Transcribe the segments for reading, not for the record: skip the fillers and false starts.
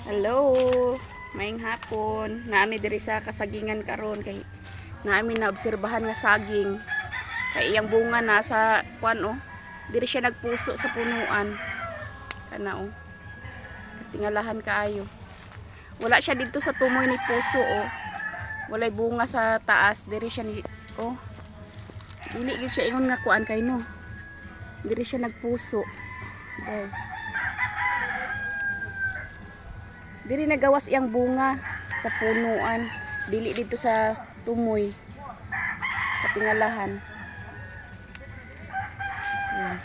Hello, maayong hapon. Naami diri sa kasagingan karon kay naami na obserbahan nga saging. Kay iyang bunga nasa kuan oh. Diri siya nagpuso sa punuan. Kana oh. Katingalahan kaayo. Wala siya dito sa tumoy ni puso oh. Walay bunga sa taas, diri siya ni oh. Dili gyud siya ingon nga kuan kay no. Diri siya nagpuso. Okay. Diri nagawas iyang bunga sa punuan, dili dito sa tumoy. Katingalahan. Yan.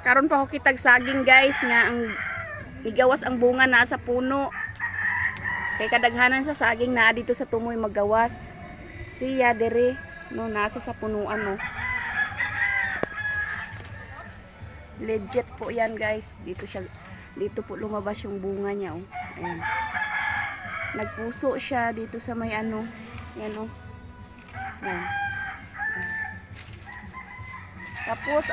Karon pa ko kitag saging guys nga ang migawas ang bunga naa sa puno. Kay kadaghanan sa saging naa dito sa tumoy magawas. Siya diri no nasa sa punuan no. Legit po yan guys. Dito po lumabas yung bunga niya oh. Ayan. Nagpuso siya dito sa may ano. Yan oh. Ayan. Tapos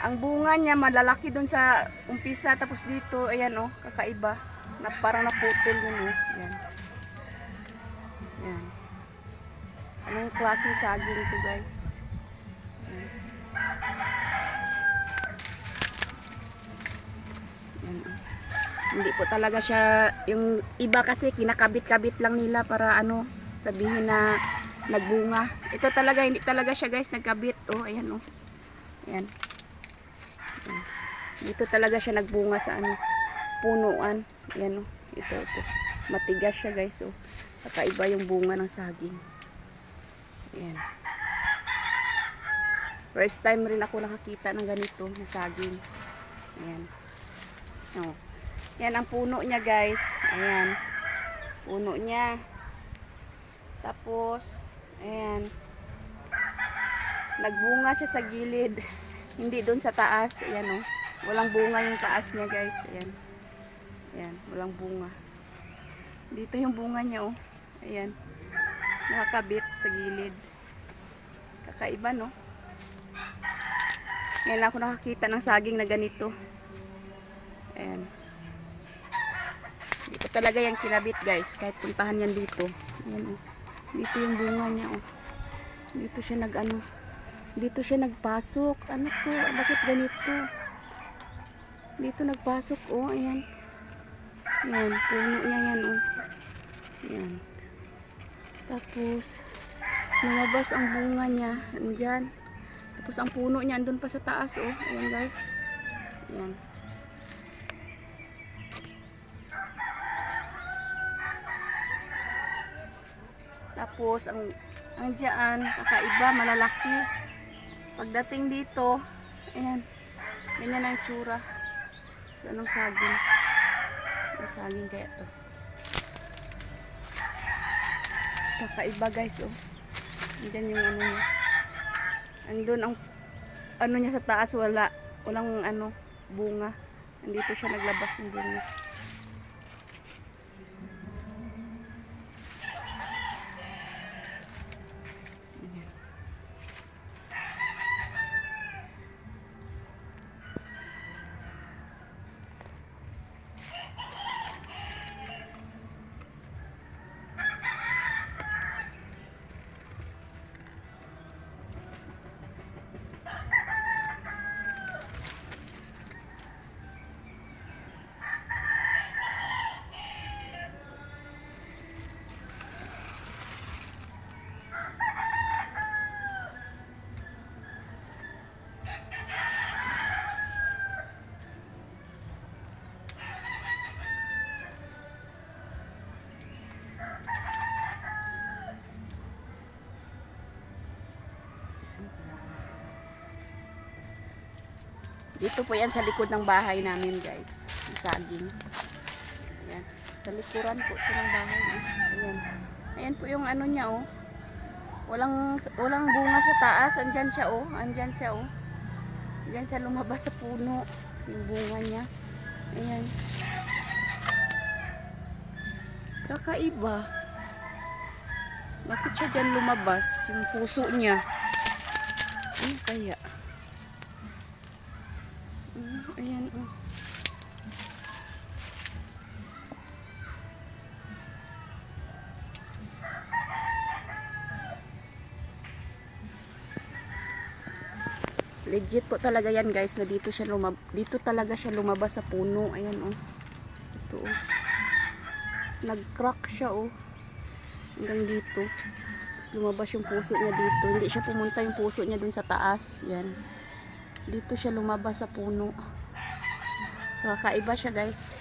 ang bunga niya malalaki dun sa umpisa, tapos dito ayan oh, kakaiba. Na parang naputol yun oh. Ayan. Ayan. Anong klaseng saging ito guys? Hindi po talaga siya, yung iba kasi kinakabit-kabit lang nila para ano, sabihin na nagbunga. Ito talaga, hindi talaga siya guys, nagkabit. Oh, ayan oh. Ayan. Ayan. Dito talaga siya nagbunga sa ano, punuan. Ayan oh. Ito. Matigas siya guys oh. Kakaiba yung bunga ng saging. Ayan. First time rin ako nakakita ng ganito na saging. Ayan. Oh. Yan ang puno niya guys. Ayan. Puno niya. Tapos, ayan. Nagbunga siya sa gilid. Hindi doon sa taas. Ayan o. Oh. Walang bunga yung taas niya guys. Ayan. Ayan. Walang bunga. Dito yung bunga niya o. Oh. Ayan. Nakakabit sa gilid. Kakaiba no. Ngayon lang ako nakakita ng saging na ganito. Ayan. Dito talaga yung kinabit guys. Kahit puntahan yan dito. Ayan oh. Dito yung bunga niya oh. Dito siya nag-ano. Dito siya nagpasok. Ano to? Bakit ganito? Dito nagpasok oh. Ayan. Ayan. Puno niya yan oh. Ayan. Tapos lumabas ang bunga niya. Andyan. Tapos ang puno niya andun pa sa taas oh. Ayan guys. Ayan. Tapos ang diyan kakaiba, malalaki. Pagdating dito, ayan. Ganyan ang tsura. Sa anong saging? Anong saging kaya to? Kakaiba guys oh. Diyan yung ano niya. Andun ang ano niya sa taas, walang ano bunga. Andito siya naglabas ng bunga. Dito po yan sa likod ng bahay namin guys. Ang saging. Ayan. Sa likuran po ito ng bahay. Ayan. Ayan po yung ano niya oh. Walang bunga sa taas. Andyan siya oh. Andyan siya oh. Andyan siya lumabas sa puno. Yung bunga niya. Ayan. Kakaiba. Bakit siya dyan lumabas? Yung puso niya. Ano kaya? Ayan, oh. Legit po talaga yan guys, na dito dito talaga siya lumabas sa puno. Ayan, oh. Ito, oh. Nag-crack siya, oh. Hanggang dito. Tapos lumabas yung puso niya dito. Hindi siya pumunta yung puso niya dun sa taas. Yan. Dito siya lumabas sa puno. So, kakaiba siya guys.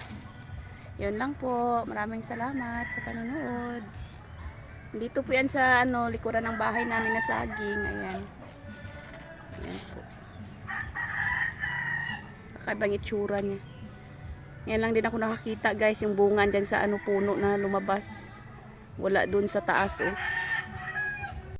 Yun lang po. Maraming salamat sa panonood. Dito po yan sa likuran ng bahay namin na saging. Ayan. Ayan po. Kakaibang itsura niya. Yan lang din ako nakakita guys, yung bunga dyan sa puno na lumabas. Wala dun sa taas, oh.